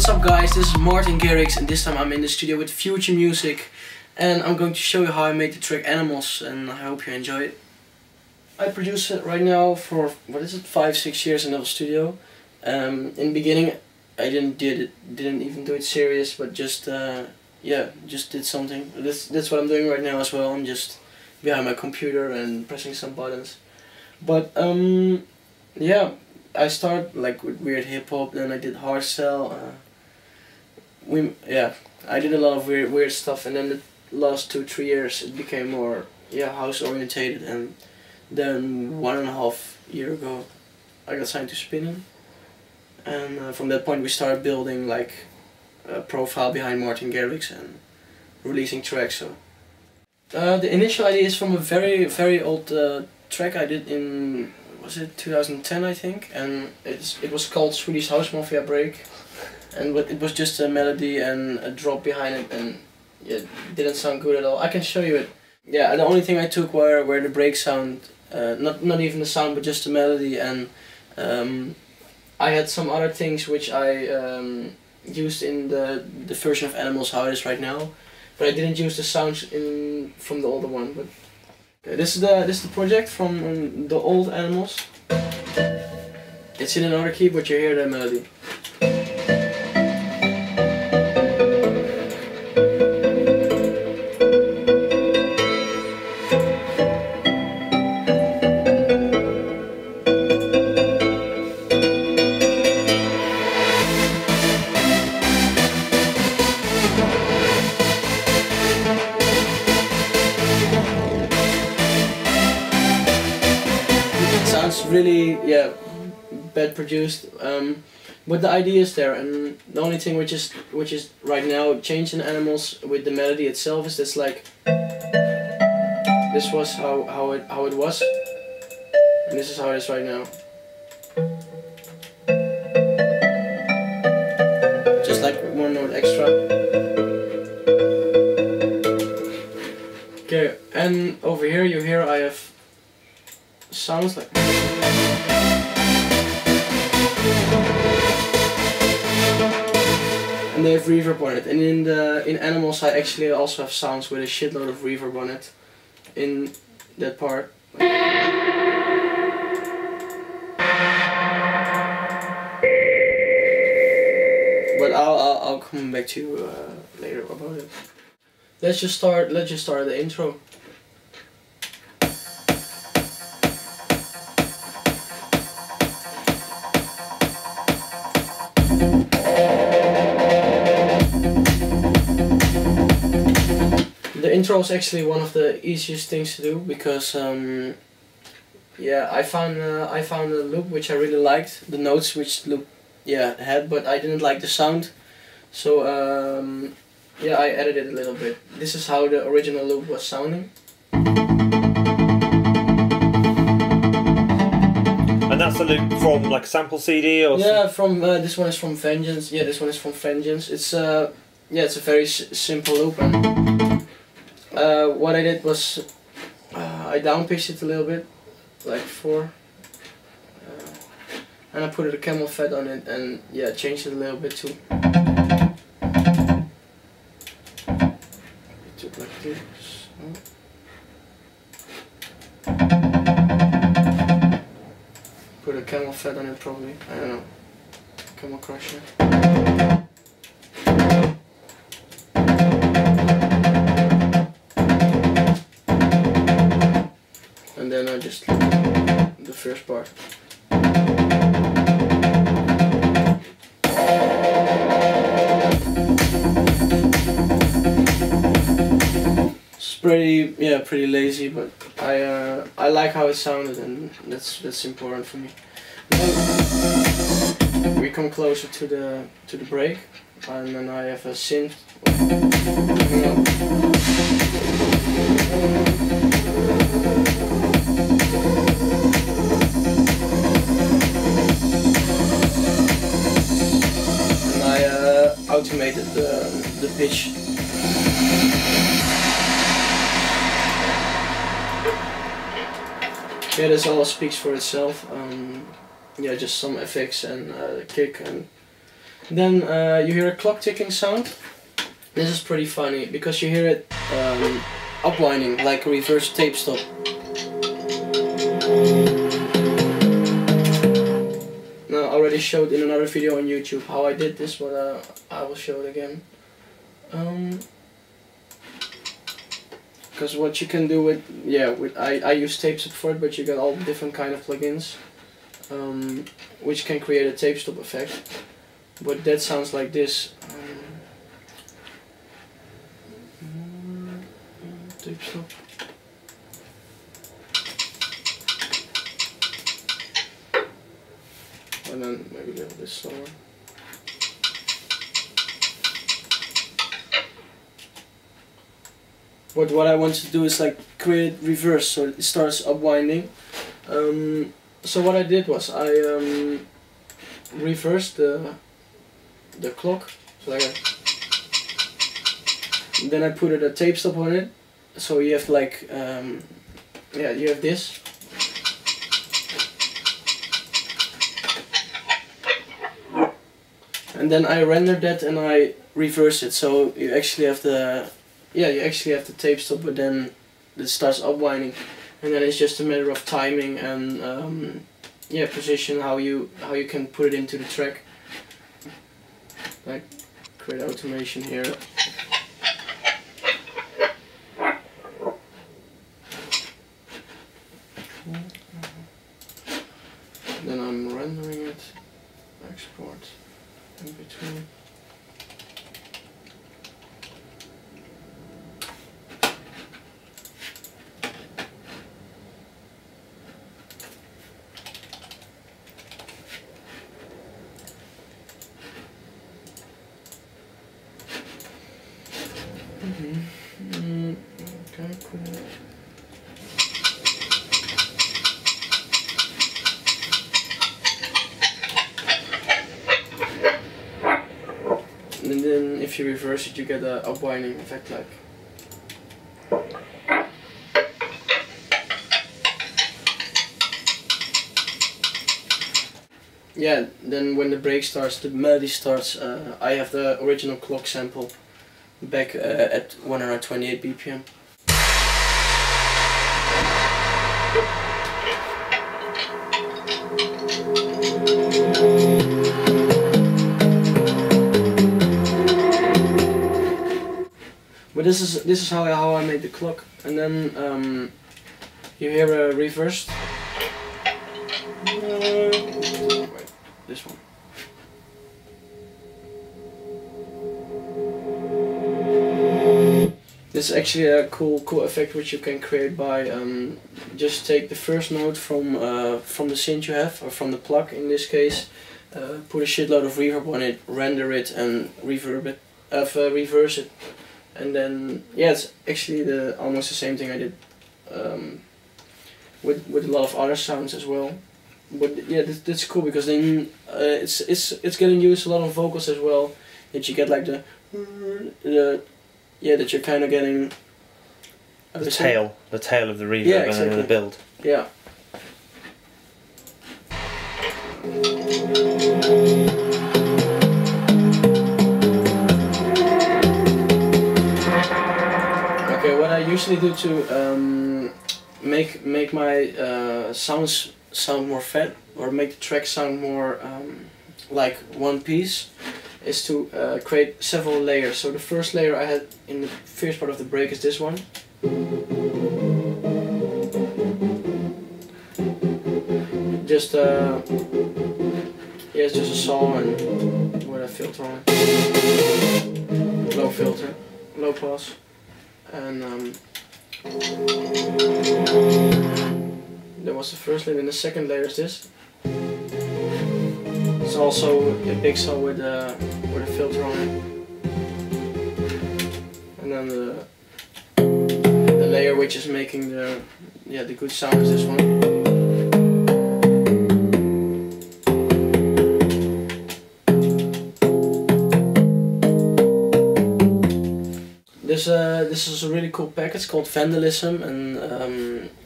What's up guys, this is Martin Garrix and this time I'm in the studio with Future Music and I'm going to show you how I made the track Animals and I hope you enjoy it. I produce it right now for, 5-6 years in the studio. In the beginning I didn't even do it serious, but just just did something. That's what I'm doing right now as well. I'm just behind my computer and pressing some buttons. But yeah, I started like with weird hip hop, then I did hardstyle. I did a lot of weird stuff, and then the last 2-3 years it became more house orientated, and then 1.5 years ago I got signed to Spinning, and from that point we started building like a profile behind Martin Garrix and releasing tracks. So the initial idea is from a very old track I did in 2010 I think, and it was called Swedish House Mafia Break, and it was just a melody and a drop behind it, and it didn't sound good at all. I can show you it. Yeah, the only thing I took were the break sound, not even the sound but just the melody, and I had some other things which I used in the version of Animals how it is right now, but I didn't use the sounds from the older one. But okay, this is the project from the old Animals. It's in another key, but you hear the melody. Sounds really bad produced, but the idea is there, and the only thing which is right now changing Animals with the melody itself is this, like this was how it was, and this is how it is right now. Just like one note extra. Okay, and over here you hear I have sounds like, and they have reverb on it, and in Animals I actually also have sounds with a shitload of reverb on it in that part. But I'll come back to you later about it. Let's just start the intro. The intro is actually one of the easiest things to do because I found a loop which I really liked, the notes which the loop had, but I didn't like the sound, so I edited it a little bit. This is how the original loop was sounding. And that's a loop from like a sample CD or? Yeah, from this one is from Vengeance. Yeah, this one is from Vengeance. It's it's a very simple loop, and what I did was I downpitched it a little bit, like 4, and I put a camel fat on it, and changed it a little bit too. Like this. Put a camel fat on it probably, I don't know, Camel Crusher. And then I just the first part. It's pretty lazy, but I like how it sounded, and that's important for me. Then we come closer to the break, and then I have a synth. And I automated the pitch. Yeah, this all speaks for itself. Yeah, just some effects and kick, and Then you hear a clock ticking sound. This is pretty funny because you hear it upwinding like a reverse tape stop. Now, I already showed in another video on YouTube how I did this, but I will show it again. Because what you can do with, I use tape stop for it, but you got all different kind of plugins which can create a tape stop effect. But that sounds like this. Tape stop. And then maybe a little bit slower. But what I want to do is like create reverse, so it starts upwinding. So what I did was I reversed the clock, so like then I put a tape stop on it. So you have like you have this. And then I rendered that and I reverse it, so you actually have the tape stop, but then it starts upwinding, and then it's just a matter of timing and position, how you can put it into the track. Like create automation here. Then I'm rendering it, export in between. Okay, cool. And then if you reverse it, you get a upwinding effect, like. Yeah, then when the break starts, the melody starts, I have the original clock sample back at 128 BPM. But this is how I made the clock, and then you hear a reversed. Wait, this one. This is actually a cool effect which you can create by just take the first note from the synth you have, or from the plug in this case, put a shitload of reverb on it, render it and reverse it, and then it's actually almost the same thing I did with a lot of other sounds as well. But yeah, that's cool because then it's getting used a lot of vocals as well. That you get like that you're kind of getting the tail of the reverb, yeah, exactly. And then the build. Yeah. Okay, what I usually do to make my sounds sound more fat, or make the track sound more like one piece, is to create several layers. So the first layer I had in the first part of the break is this one. Just it's just a saw and with a filter on it. Low filter, low pass, and that was the first layer. And the second layer is this. It's also a big saw with a filter on it, and then the layer which is making the good sound is this one. This is a really cool package called Vandalism, and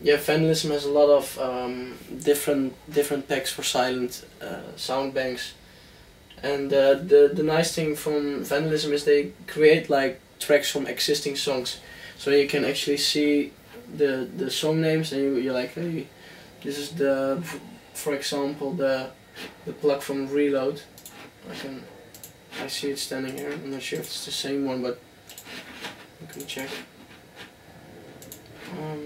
Vandalism has a lot of different packs for silent sound banks, And the nice thing from Vandalism is they create like tracks from existing songs, so you can actually see the song names, and you're like, hey, this is the, for example, the plug from Reload. I see it standing here. I'm not sure if it's the same one, but I can check. No.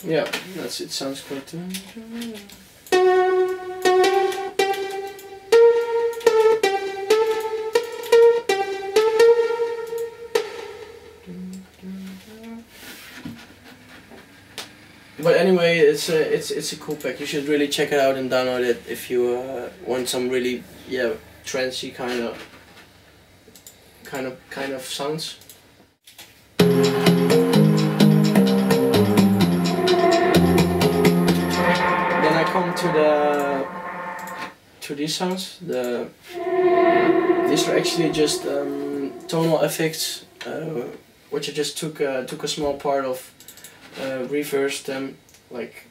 Yeah, that's it. Sounds quite. But anyway, it's a cool pack. You should really check it out and download it if you want some really trancey kind of sounds. Then I come to these sounds. These are actually just tonal effects, which I just took a small part of. Reversed them, like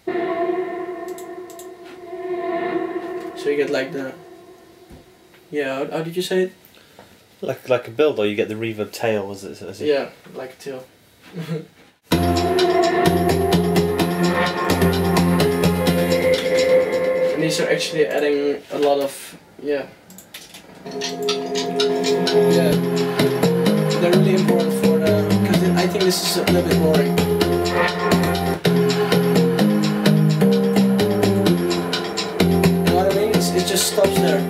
so you get like the how did you say it? Like a build, or you get the reverb tail, as it? Yeah, like a tail. And these are actually adding a lot of they're really important for because I think this is a little bit boring. You know what I mean? It just stops there.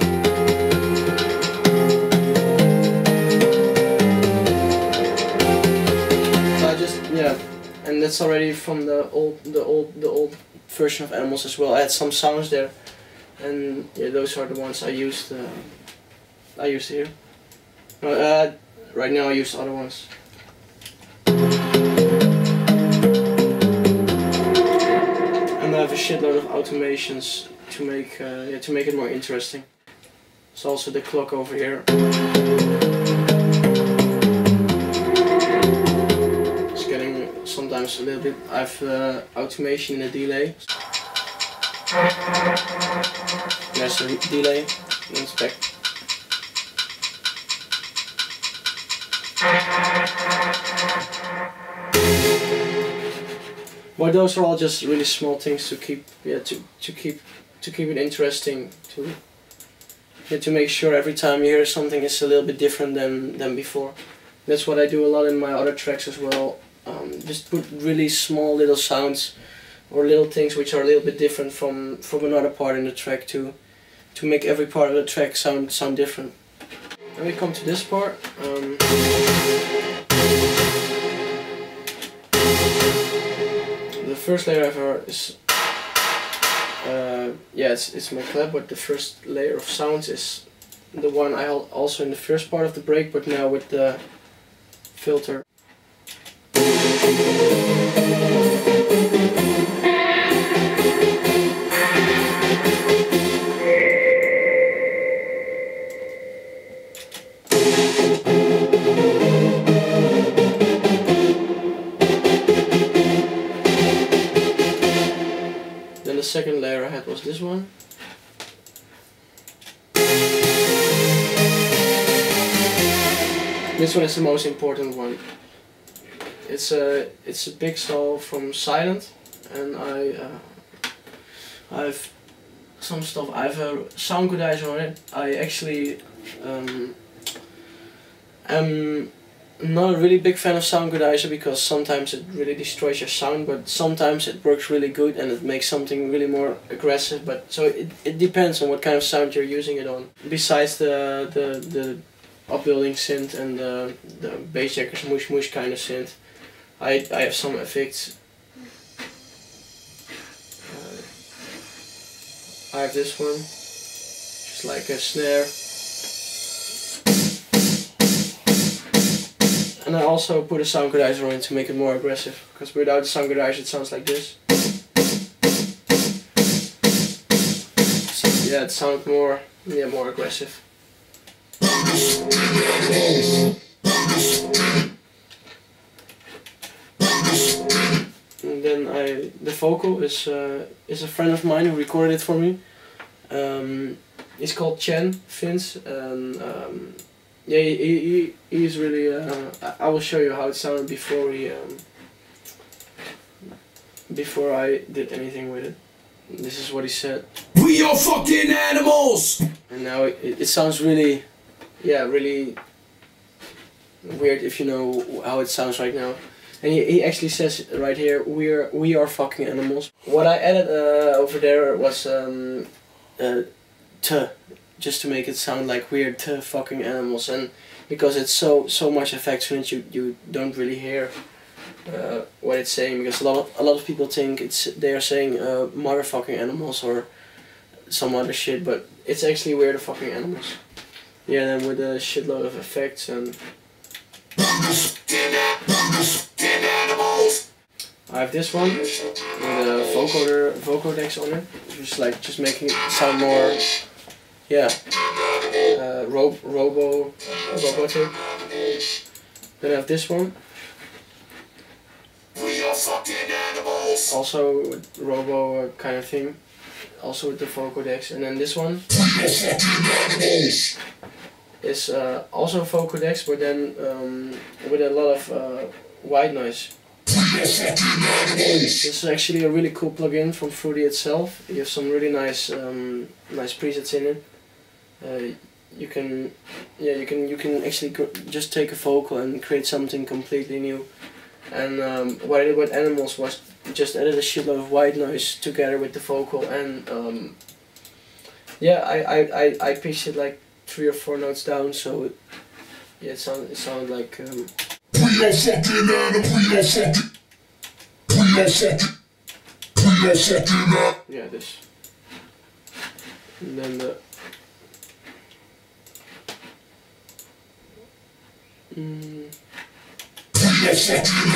So I just and that's already from the old version of Animals as well. I had some sounds there, and those are the ones I used. Here. Right now I use other ones. And I have a shitload of automations to make it more interesting. There's also the clock over here. It's getting sometimes a little bit. I have automation in a delay. There's a delay. It's back. Well, those are all just really small things to keep keep it interesting, to make sure every time you hear something it's a little bit different than before. That's what I do a lot in my other tracks as well. Just put really small little sounds or little things which are a little bit different from another part in the track to make every part of the track sound different. Then we come to this part. The first layer I've heard is it's my clap, but the first layer of sounds is the one I held also in the first part of the break, but now with the filter. The second layer I had was this one. This one is the most important one. It's a big saw from Silent, and I have some stuff. I have a sound codizer on it. I actually am not a really big fan of sound codizer because sometimes it really destroys your sound, but sometimes it works really good and it makes something really more aggressive. But so it depends on what kind of sound you're using it on. Besides the upbuilding synth and the bassjackers mush mush kind of synth, I have some effects. I have this one, just like a snare. And I also put a sound codizer on it to make it more aggressive, because without the sound codizer it sounds like this. So yeah, it sounds more Yeah, more aggressive. And then the vocal is a friend of mine who recorded it for me. He's called Vince, and yeah, he's really. I will show you how it sounded before I did anything with it. This is what he said. We are fucking animals. And now it sounds really, yeah, really weird if you know how it sounds right now. And he actually says right here, we are fucking animals. What I added over there was just to make it sound like we're fucking animals, and because it's so much effects in it, you don't really hear what it's saying, because a lot of people think they are saying motherfucking animals or some other shit, but it's actually we're the fucking animals. Yeah, then with a shitload of effects and. I have this one with a vocodex on it, just making it sound more, yeah, robotic. Then I have this one, also with robo kind of thing, also with the vocodex. And then this one is also vocodex, but then with a lot of white noise. This is actually a really cool plugin from Fruity itself. You have some really nice nice presets in it. You can actually just take a vocal and create something completely new. And what I did with Animals was just added a shitload of white noise together with the vocal, and yeah, I pitched it like 3 or 4 notes down, so yeah, it sounded like. We are fucking animals. Yeah, this. And then the. We are fucking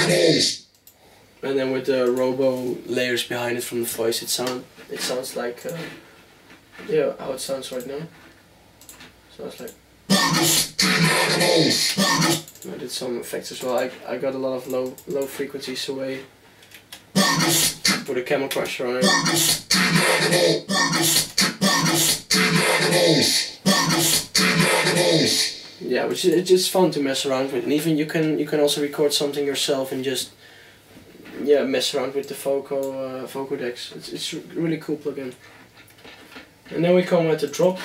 animals. And then with the robo layers behind it from the voice, it sounds like yeah, how it sounds right now. Sounds like. I did some effects as well. I got a lot of low frequencies away. Put a camel crusher on it. Yeah, which is just fun to mess around with, and even you can also record something yourself and just mess around with the vocodex. It's a really cool plugin. And then we come at the drop.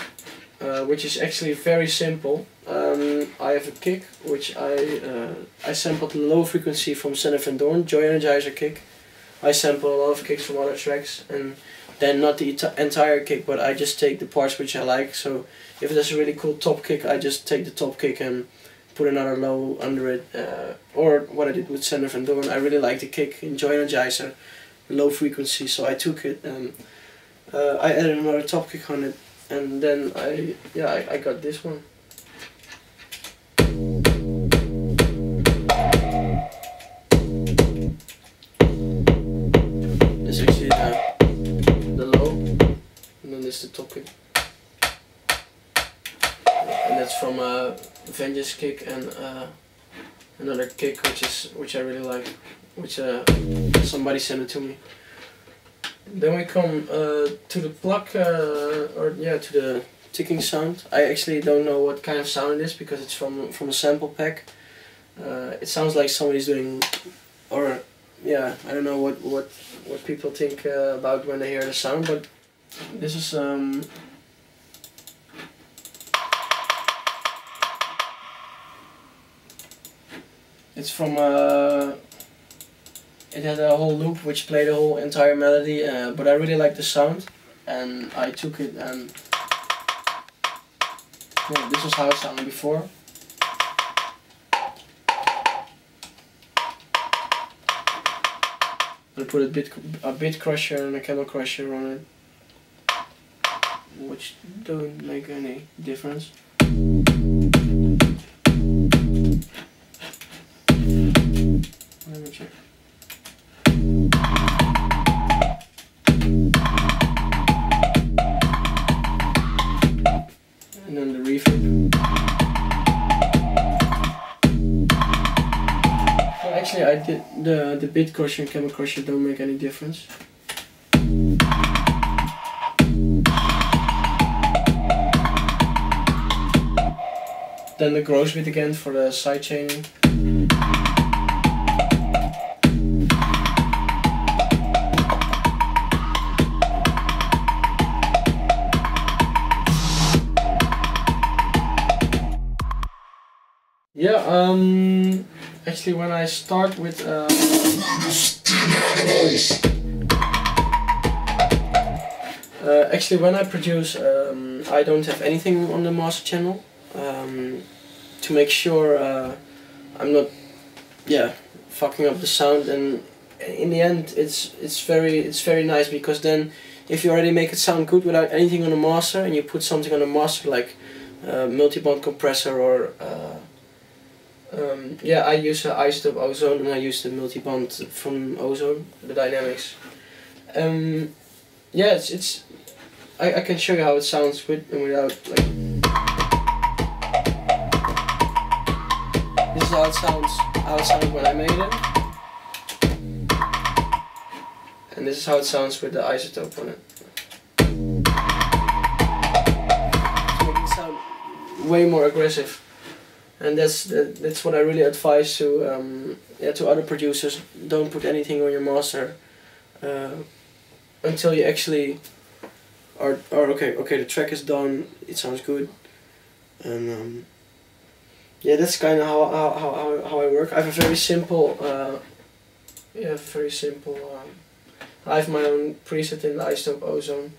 Which is actually very simple. I have a kick which I sampled the low frequency from Sander Van Doorn, Joy Energizer kick. I sample a lot of kicks from other tracks, and then not the entire kick, but I just take the parts which I like. So if there's a really cool top kick, I just take the top kick and put another low under it. Or what I did with Sander Van Doorn, I really like the kick in Joy Energizer, low frequency, so I took it and I added another top kick on it. And then I got this one. This is actually the low, and then this is the top kick. And that's from Vengeance kick and another kick which I really like, which somebody sent it to me. Then we come to the plug, to the ticking sound. I actually don't know what kind of sound it is because it's from a sample pack. It sounds like somebody's doing, or yeah, I don't know what people think about when they hear the sound, but this is it's from it had a whole loop which played the whole entire melody, but I really liked the sound, and I took it and yeah, this was how it sounded before. I put a bit crusher and a camel crusher on it, which don't make any difference. Let me check. Actually, I did the bit crusher and camel crusher don't make any difference. Then the gross bit again for the side chaining. Yeah, actually when I start with actually when I produce, I don't have anything on the master channel, to make sure I'm not, fucking up the sound. And in the end, it's very nice, because then if you already make it sound good without anything on the master, and you put something on the master like multi-band compressor or I use isotope ozone, and I use the multi-band from ozone, the dynamics. I can show you how it sounds with and without. Like, this is how it sounded when I made it, and this is how it sounds with the isotope on it. To make it sound way more aggressive. And that's what I really advise to other producers. Don't put anything on your master until you actually are okay. The track is done. It sounds good, and that's kind of how I work. I have a very simple I have my own preset in the isotope ozone,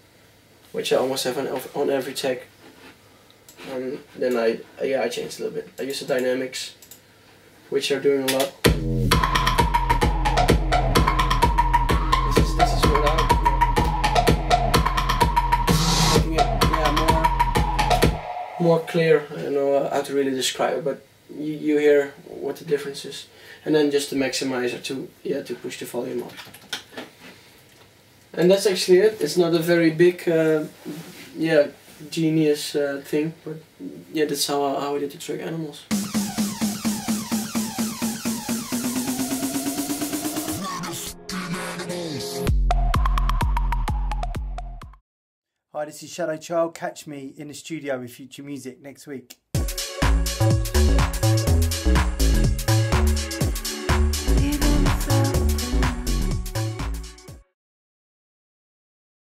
which I almost have on every tag. And then I changed a little bit. I use the dynamics, which are doing a lot. This is without. Making it more clear. I don't know how to really describe it, but you hear what the difference is. And then just the maximizer to push the volume up. And that's actually it. It's not a very big genius thing, but that's how I did the track Animals. Hi, this is Shadow Child. Catch me in the studio with Future Music next week.